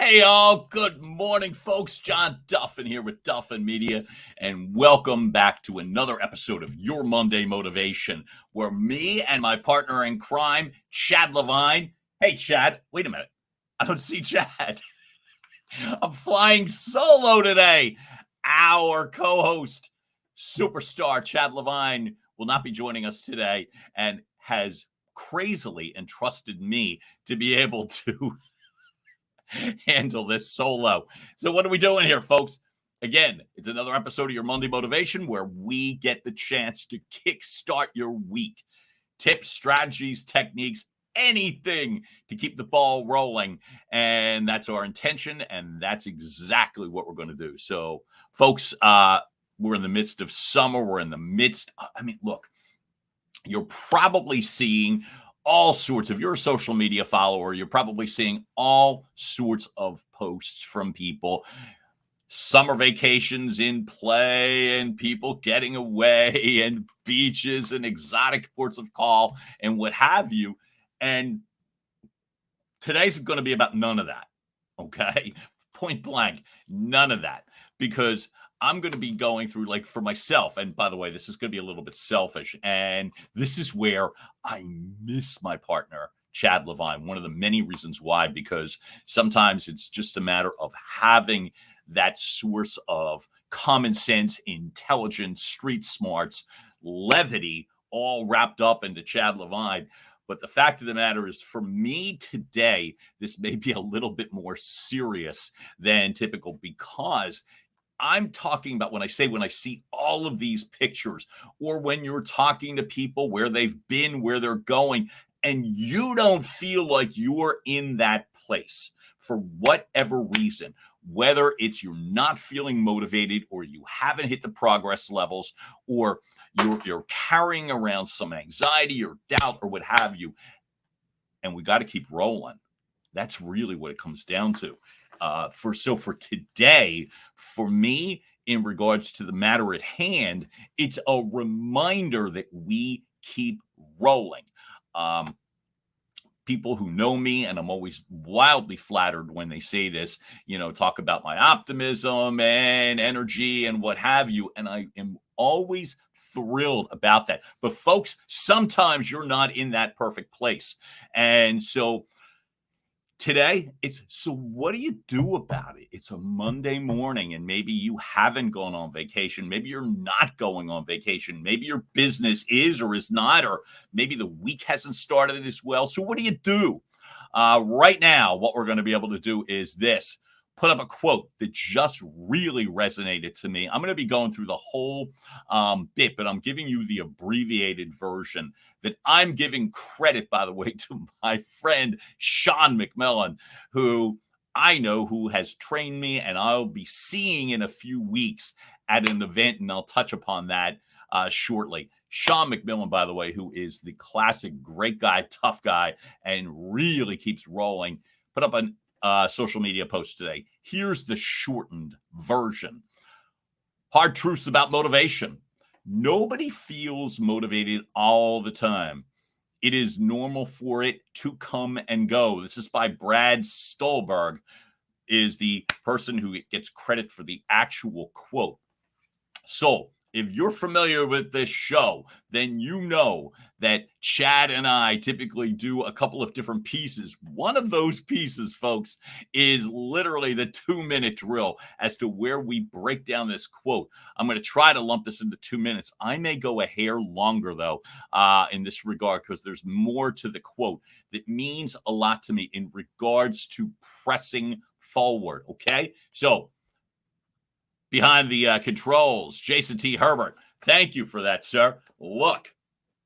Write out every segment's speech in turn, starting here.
Hey, all. Good morning, folks. John Duffin here with Duffin Media, and welcome back to another episode of Your Monday Motivation, where me and my partner in crime, Chad Levine. Hey, Chad, wait a minute. I don't see Chad. I'm flying solo today. Our co-host, superstar Chad Levine, will not be joining us today and has crazily entrusted me to be able to handle this solo. So what are we doing here, folks? Again, it's another episode of Your Monday Motivation where we get the chance to kickstart your week. Tips, strategies, techniques, anything to keep the ball rolling. And that's our intention, and that's exactly what we're going to do. So, folks, we're in the midst of summer. We're in the midst. Look, you're probably seeing all sorts of, you're a social media follower, you're probably seeing all sorts of posts from people, summer vacations in play and people getting away and beaches and exotic ports of call and what have you. And today's going to be about none of that. Okay. Point blank, none of that, because I'm going to be going through, like, for myself. And by the way, this is going to be a little bit selfish. And this is where I miss my partner, Chad Levine. One of the many reasons why, because sometimes it's just a matter of having that source of common sense, intelligence, street smarts, levity, all wrapped up into Chad Levine. But the fact of the matter is, for me today, this may be a little bit more serious than typical, because I'm talking about when I see all of these pictures, or when you're talking to people where they've been, where they're going, and you don't feel like you're in that place for whatever reason, whether it's you're not feeling motivated, or you haven't hit the progress levels, or you're carrying around some anxiety or doubt or what have you, and we got to keep rolling. That's really what it comes down to. For today, for me, in regards to the matter at hand, it's a reminder that we keep rolling. People who know me, and I'm always wildly flattered when they say this, talk about my optimism and energy and what have you. And I am always thrilled about that. But folks, sometimes you're not in that perfect place. And so today, so what do you do about it? It's a Monday morning, and maybe you haven't gone on vacation. Maybe you're not going on vacation. Maybe your business is or is not, or maybe the week hasn't started as well. So what do you do? Right now, what we're going to be able to do is this. Put up a quote that just really resonated to me. I'm going to be going through the whole bit, but I'm giving you the abbreviated version that I'm giving credit, by the way, to my friend Sean McMillan, who I know, who has trained me, and I'll be seeing in a few weeks at an event, and I'll touch upon that shortly. Sean McMillan, by the way, who is the classic great guy, tough guy, and really keeps rolling, put up an social media post today. Here's the shortened version. Hard truths about motivation. Nobody feels motivated all the time. It is normal for it to come and go. This is by Brad Stolberg, is the person who gets credit for the actual quote. So if you're familiar with this show, then you know that Chad and I typically do a couple of different pieces. One of those pieces, folks, is literally the 2-minute drill as to where we break down this quote. I'm going to try to lump this into 2 minutes. I may go a hair longer, though, in this regard, because there's more to the quote that means a lot to me in regards to pressing forward, okay? So, behind the controls, Jason T. Herbert. Thank you for that, sir. Look,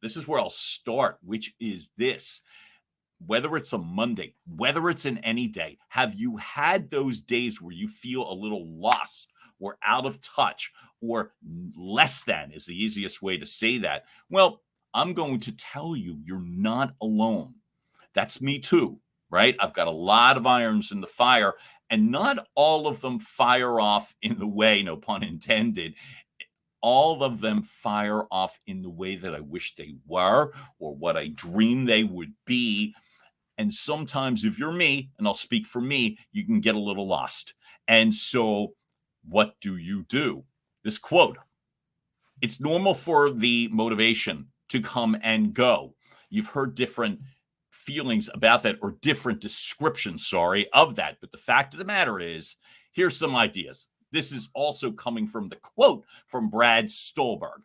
this is where I'll start, which is this. Whether it's a Monday, whether it's an any day, have you had those days where you feel a little lost or out of touch, or less than is the easiest way to say that? Well, I'm going to tell you, you're not alone. That's me too, right? I've got a lot of irons in the fire, and not all of them fire off in the way, no pun intended, all of them fire off in the way that I wish they were, or what I dream they would be. And sometimes if you're me, and I'll speak for me, you can get a little lost. And so what do? This quote, it's normal for the motivation to come and go. You've heard different feelings about that or different descriptions, sorry, of that. But the fact of the matter is, here's some ideas. This is also coming from the quote from Brad Stolberg.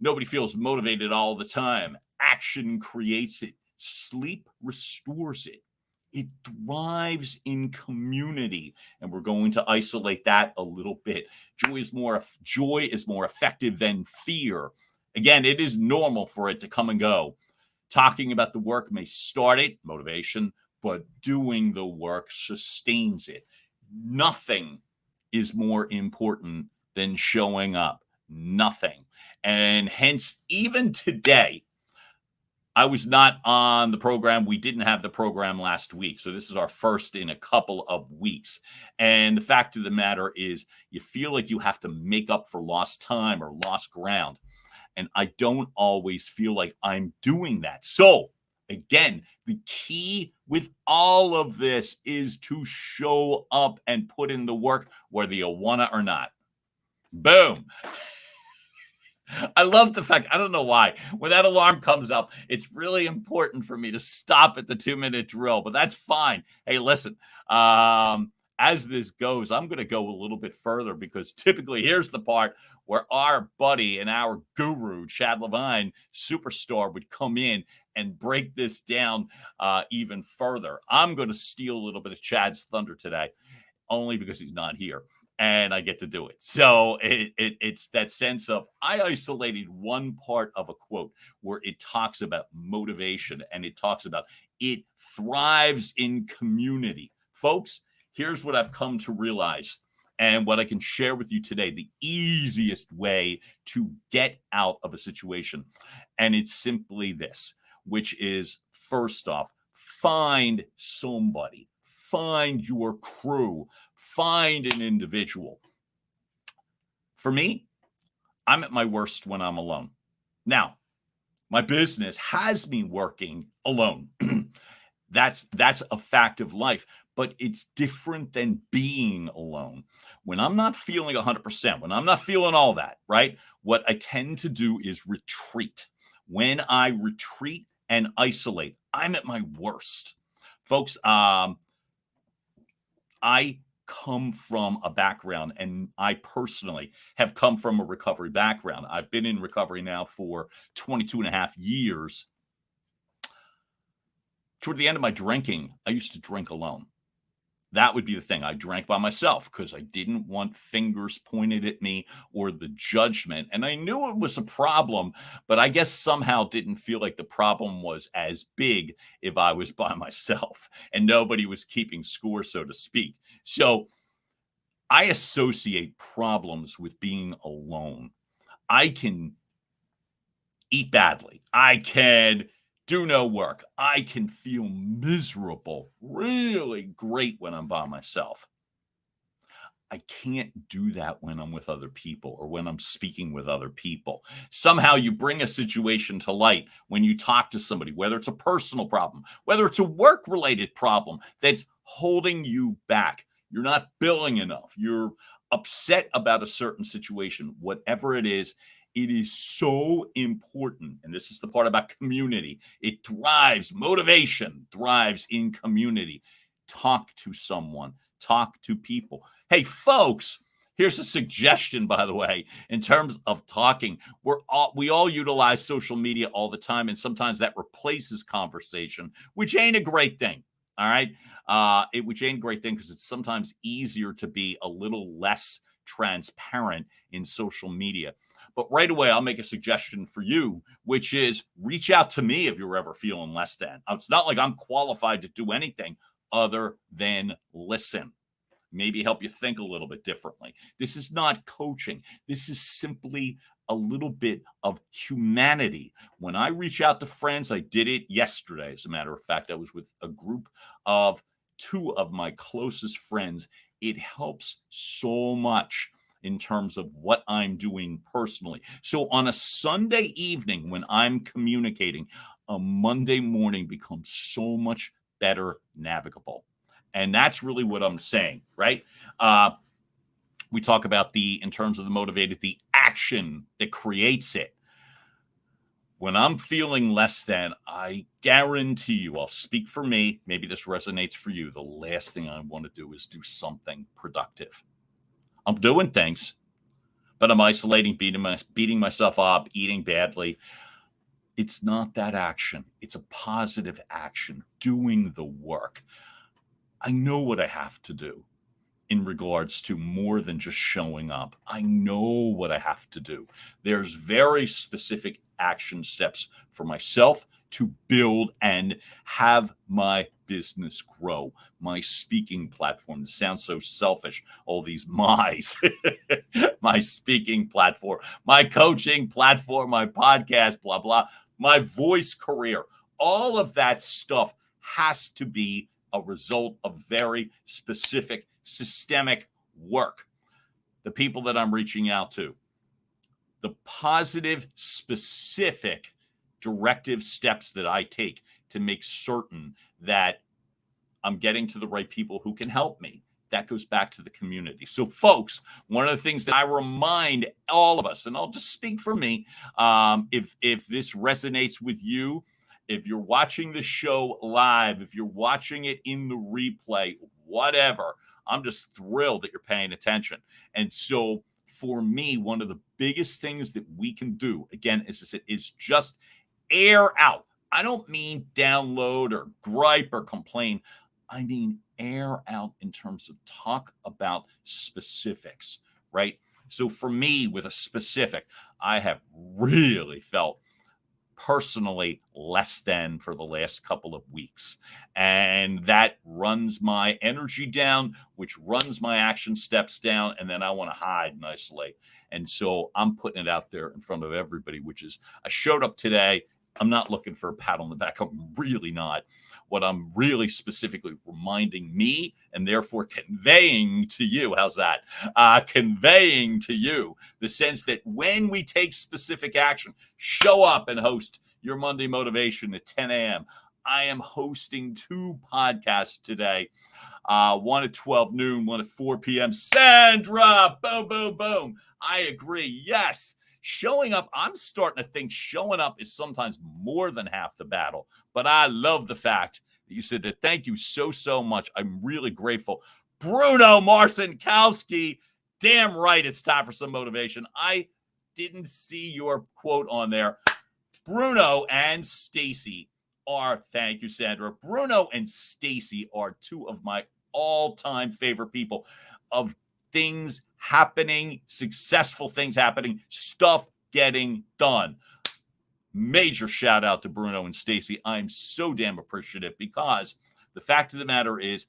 Nobody feels motivated all the time. Action creates it. Sleep restores it. It thrives in community. And we're going to isolate that a little bit. Joy is more effective than fear. Again, it is normal for it to come and go. Talking about the work may start it, motivation, but doing the work sustains it. Nothing is more important than showing up. Nothing. And hence, even today, I was not on the program. We didn't have the program last week. So this is our first in a couple of weeks. And the fact of the matter is, you feel like you have to make up for lost time or lost ground. And I don't always feel like I'm doing that. So again, the key with all of this is to show up and put in the work, whether you want to or not. Boom. I love the fact, I don't know why, when that alarm comes up, it's really important for me to stop at the 2-minute drill, but that's fine. Hey, listen, as this goes, I'm going to go a little bit further because typically here's the part where our buddy and our guru, Chad Levine, superstar, would come in and break this down even further. I'm going to steal a little bit of Chad's thunder today, only because he's not here. And I get to do it. So it's that sense of, I isolated one part of a quote where it talks about motivation and it talks about it thrives in community. Folks, here's what I've come to realize and what I can share with you today, the easiest way to get out of a situation. And it's simply this, which is, first off, find somebody, find your crew, find an individual. For me, I'm at my worst when I'm alone. Now, my business has me working alone. That's a fact of life, but it's different than being alone. When I'm not feeling 100%, when I'm not feeling all that, right? What I tend to do is retreat. When I retreat and isolate, I'm at my worst. Folks, I come from a background, and I personally have come from a recovery background. I've been in recovery now for 22 and a half years. Toward the end of my drinking, I used to drink alone. That would be the thing. I drank by myself because I didn't want fingers pointed at me or the judgment. And I knew it was a problem, but I guess somehow didn't feel like the problem was as big if I was by myself and nobody was keeping score, so to speak. So I associate problems with being alone. I can eat badly. I can do no work. I can feel miserable, really great when I'm by myself. I can't do that when I'm with other people or when I'm speaking with other people. Somehow you bring a situation to light when you talk to somebody, whether it's a personal problem, whether it's a work-related problem that's holding you back. You're not billing enough. You're upset about a certain situation, whatever it is so important. And this is the part about community. It thrives, motivation thrives in community. Talk to someone, talk to people. Hey, folks, here's a suggestion, by the way, in terms of talking. We all utilize social media all the time, and sometimes that replaces conversation, which ain't a great thing. All right. Which ain't a great thing because it's sometimes easier to be a little less transparent in social media. But right away, I'll make a suggestion for you, which is reach out to me if you're ever feeling less than. It's not like I'm qualified to do anything other than listen. Maybe help you think a little bit differently. This is not coaching. This is simply a little bit of humanity. When I reach out to friends, I did it yesterday. As a matter of fact, I was with a group of 2 of my closest friends. It helps so much in terms of what I'm doing personally. So on a Sunday evening when I'm communicating, a Monday morning becomes so much better navigable. And that's really what I'm saying, right? We talk about in terms of the motivated, the action that creates it. When I'm feeling less than, I guarantee you, I'll speak for me. Maybe this resonates for you. The last thing I want to do is do something productive. I'm doing things, but I'm isolating, beating myself up, eating badly. It's not that action. It's a positive action, doing the work. I know what I have to do in regards to more than just showing up. I know what I have to do. There's very specific action steps for myself to build and have my business grow. My speaking platform. It sounds so selfish. All these my's. My speaking platform, my coaching platform, my podcast, blah, blah, my voice career. All of that stuff has to be a result of very specific systemic work. The people that I'm reaching out to, the positive, specific directive steps that I take to make certain that I'm getting to the right people who can help me. That goes back to the community. So, folks, one of the things that I remind all of us, and I'll just speak for me, if this resonates with you, if you're watching the show live, if you're watching it in the replay, whatever, I'm just thrilled that you're paying attention. And so for me, one of the biggest things that we can do, again, is just air out. I don't mean download or gripe or complain. I mean air out in terms of talk about specifics, right? So for me, with a specific, I have really felt personally less than for the last couple of weeks. And that runs my energy down, which runs my action steps down. And then I want to hide and isolate. And so I'm putting it out there in front of everybody, which is I showed up today. I'm not looking for a pat on the back. I'm really not. What I'm really specifically reminding me and therefore conveying to you, how's that? Conveying to you the sense that when we take specific action, show up and host your Monday Motivation at 10 a.m. I am hosting 2 podcasts today. One at 12 noon, one at 4 p.m. Sandra, boom, boom, boom. I agree. Yes. Showing up, I'm starting to think showing up is sometimes more than half the battle. But I love the fact that you said that. Thank you so much. I'm really grateful. Bruno Marcinkowski, damn right it's time for some motivation. I didn't see your quote on there. Bruno and Stacy thank you, Sandra. Bruno and Stacy are 2 of my all-time favorite people of things happening, successful things happening, stuff getting done. Major shout out to Bruno and Stacy. I'm so damn appreciative because the fact of the matter is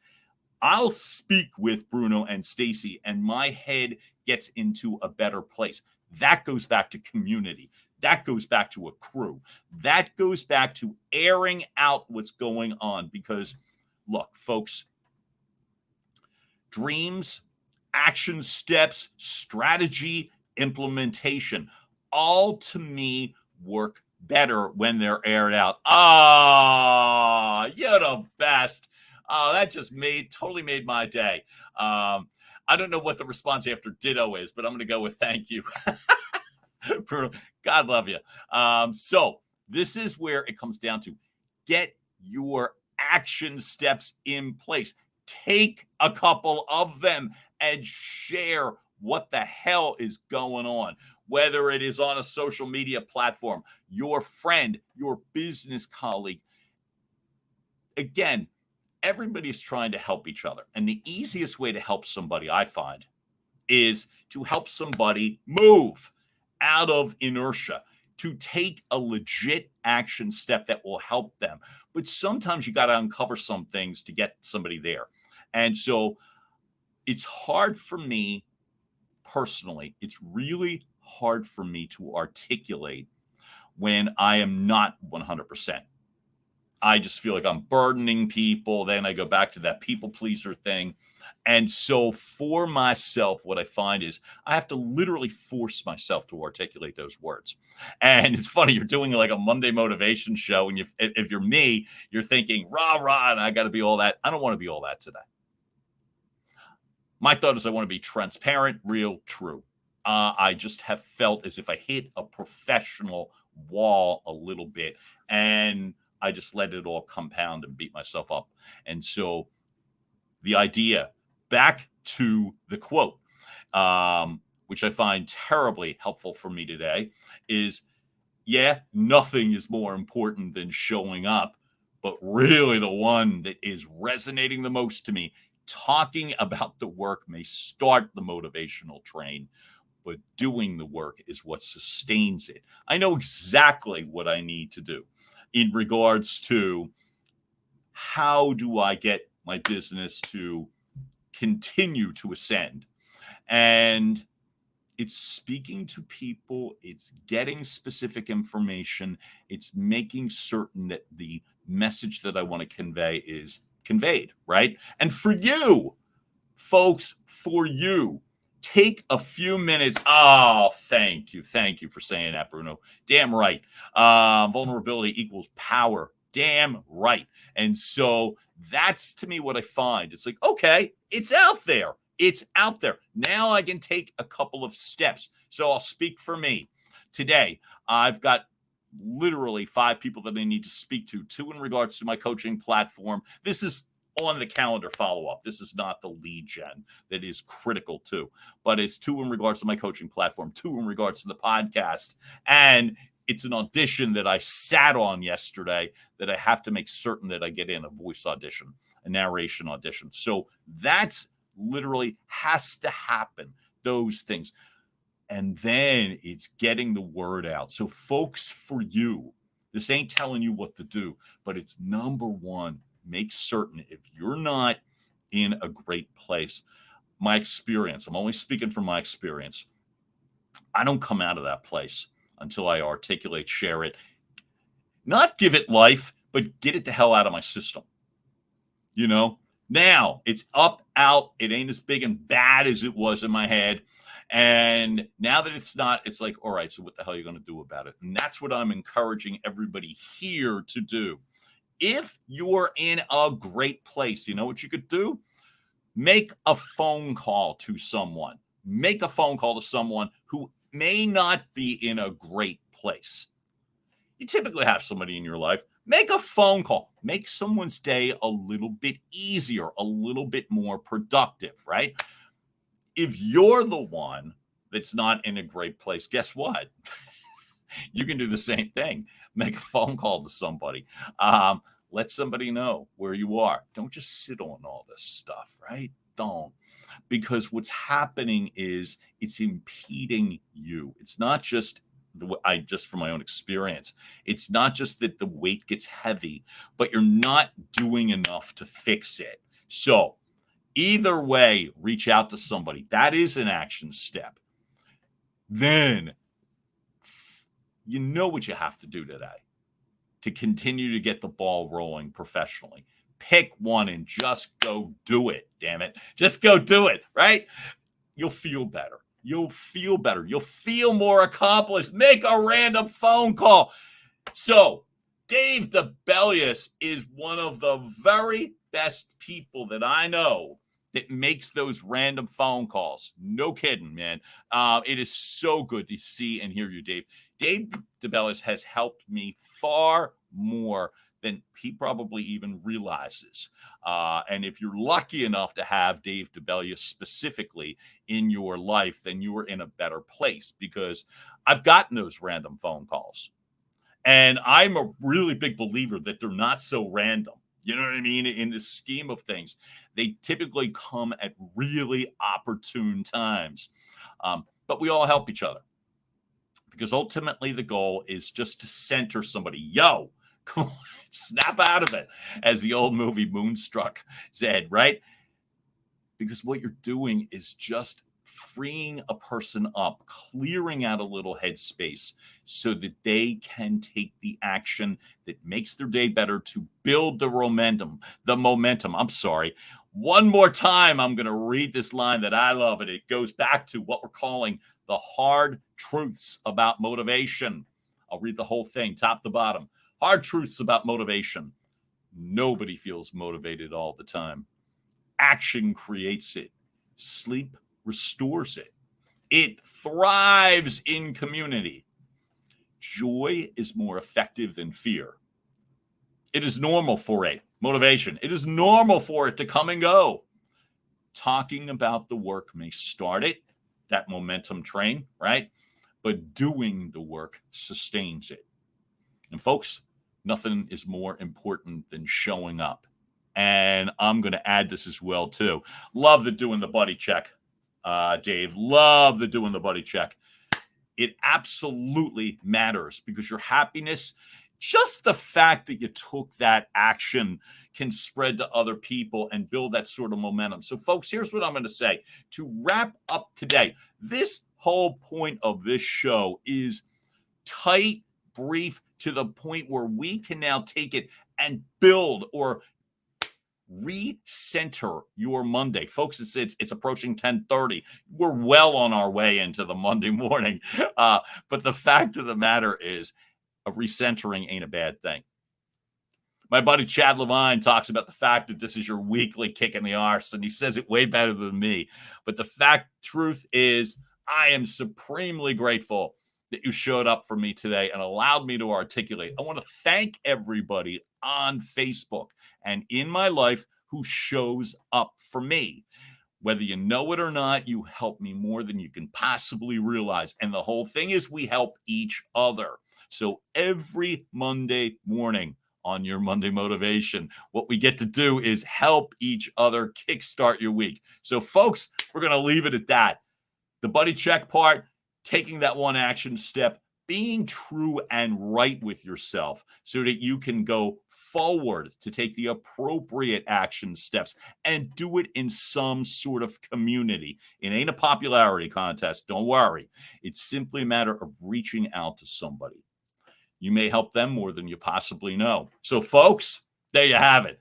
I'll speak with Bruno and Stacy and my head gets into a better place. That goes back to community. That goes back to a crew. That goes back to airing out what's going on because, look, folks, dreams, action steps, strategy, implementation, all to me work better when they're aired out. You're the best. That just totally made my day. I don't know what the response after ditto is, but I'm going to go with thank you. Bruno, God love you. So this is where it comes down to get your action steps in place. Take a couple of them and share what the hell is going on, whether it is on a social media platform, your friend, your business colleague. Again, everybody's trying to help each other. And the easiest way to help somebody, I find, is to help somebody move out of inertia, to take a legit action step that will help them. But sometimes you got to uncover some things to get somebody there. And so it's hard for me personally. It's really hard for me to articulate when I am not 100%. I just feel like I'm burdening people. Then I go back to that people pleaser thing. And so for myself, what I find is I have to literally force myself to articulate those words. And it's funny, you're doing like a Monday motivation show, and if you're me, you're thinking rah rah, and I got to be all that. I don't want to be all that today. My thought is I want to be transparent, real, true. I just have felt as if I hit a professional wall a little bit, and I just let it all compound and beat myself up. And so the idea, back to the quote, which I find terribly helpful for me today, is yeah, nothing is more important than showing up, but really the one that is resonating the most to me, talking about the work may start the motivational train, but doing the work is what sustains it. I know exactly what I need to do in regards to how do I get my business to continue to ascend. And it's speaking to people, it's getting specific information, it's making certain that the message that I want to convey is conveyed, right? And for you, folks, for you, take a few minutes. Oh, thank you. Thank you for saying that, Bruno. Damn right. Vulnerability equals power. Damn right. And so that's to me what I find. It's like, okay, it's out there. It's out there. Now I can take a couple of steps. So I'll speak for me. Today, I've got literally 5 people that I need to speak to, 2 in regards to my coaching platform. This is on the calendar follow-up. This is not the lead gen that is critical too, but it's 2 in regards to my coaching platform, 2 in regards to the podcast. And it's an audition that I sat on yesterday that I have to make certain that I get in, a voice audition, a narration audition. So that's literally has to happen, those things. And then it's getting the word out. So folks, for you, this ain't telling you what to do, but it's number one, make certain if you're not in a great place. My experience, I'm only speaking from my experience. I don't come out of that place until I articulate, share it, not give it life, but get it the hell out of my system. You know, now it's up, out. It ain't as big and bad as it was in my head. And now that it's not, it's like, all right, so what the hell are you going to do about it? And that's what I'm encouraging everybody here to do. If you're in a great place, you know what you could do? Make a phone call to someone. Make a phone call to someone who may not be in a great place. You typically have somebody in your life. Make a phone call. Make someone's day a little bit easier, a little bit more productive, right? If you're the one that's not in a great place, guess what? You can do the same thing. Make a phone call to somebody. Let somebody know where you are. Don't just sit on all this stuff, right? Don't. Because what's happening is it's impeding you. It's not just just from my own experience, it's not just that the weight gets heavy, but you're not doing enough to fix it. So either way, reach out to somebody. That is an action step. Then you know what you have to do today to continue to get the ball rolling professionally. Pick one and just go do it, damn it. Just go do it, right? You'll feel better. You'll feel better. You'll feel more accomplished. Make a random phone call. So Dave DeBellius is one of the very best people that I know that makes those random phone calls. No kidding, man. It is so good to see and hear you, Dave. Dave DeBellius has helped me far more than he probably even realizes. And if you're lucky enough to have Dave DeBellius specifically in your life, then you are in a better place, because I've gotten those random phone calls. And I'm a really big believer that they're not so random. You know what I mean? In the scheme of things, they typically come at really opportune times. But we all help each other, because ultimately the goal is just to center somebody. Yo, come on, snap out of it, as the old movie Moonstruck said, right? Because what you're doing is just freeing a person up, clearing out a little headspace so that they can take the action that makes their day better to build the momentum. One more time, I'm going to read this line that I love, and it goes back to what we're calling the hard truths about motivation. I'll read the whole thing, top to bottom. Hard truths about motivation. Nobody feels motivated all the time. Action creates it. Sleep restores it. It thrives in community. Joy is more effective than fear. It is normal for it. Motivation. It is normal for it to come and go. Talking about the work may start it, that momentum train, right? But doing the work sustains it. And folks, nothing is more important than showing up. And I'm going to add this as well, too. Love the doing the buddy check, Dave. Love the doing the buddy check. It absolutely matters because your happiness, just the fact that you took that action can spread to other people and build that sort of momentum. So, folks, here's what I'm going to say. To wrap up today, this whole point of this show is tight, brief, to the point where we can now take it and build or recenter your Monday. Folks, it's approaching 10:30. We're well on our way into the Monday morning. But the fact of the matter is a recentering ain't a bad thing. My buddy Chad Levine talks about the fact that this is your weekly kick in the arse, and he says it way better than me. But the truth is, I am supremely grateful that you showed up for me today and allowed me to articulate. I want to thank everybody on Facebook and in my life who shows up for me. Whether you know it or not, you help me more than you can possibly realize. And the whole thing is we help each other. So every Monday morning on your Monday Motivation, what we get to do is help each other kickstart your week. So folks, we're going to leave it at that. The buddy check part, taking that one action step, being true and right with yourself so that you can go forward to take the appropriate action steps and do it in some sort of community. It ain't a popularity contest. Don't worry. It's simply a matter of reaching out to somebody. You may help them more than you possibly know. So, folks, there you have it.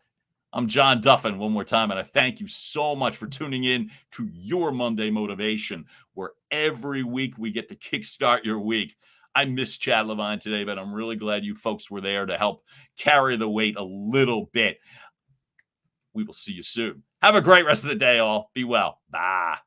I'm John Duffin one more time, and I thank you so much for tuning in to your Monday Motivation, where every week we get to kickstart your week. I missed Chad Levine today, but I'm really glad you folks were there to help carry the weight a little bit. We will see you soon. Have a great rest of the day, all. Be well. Bye.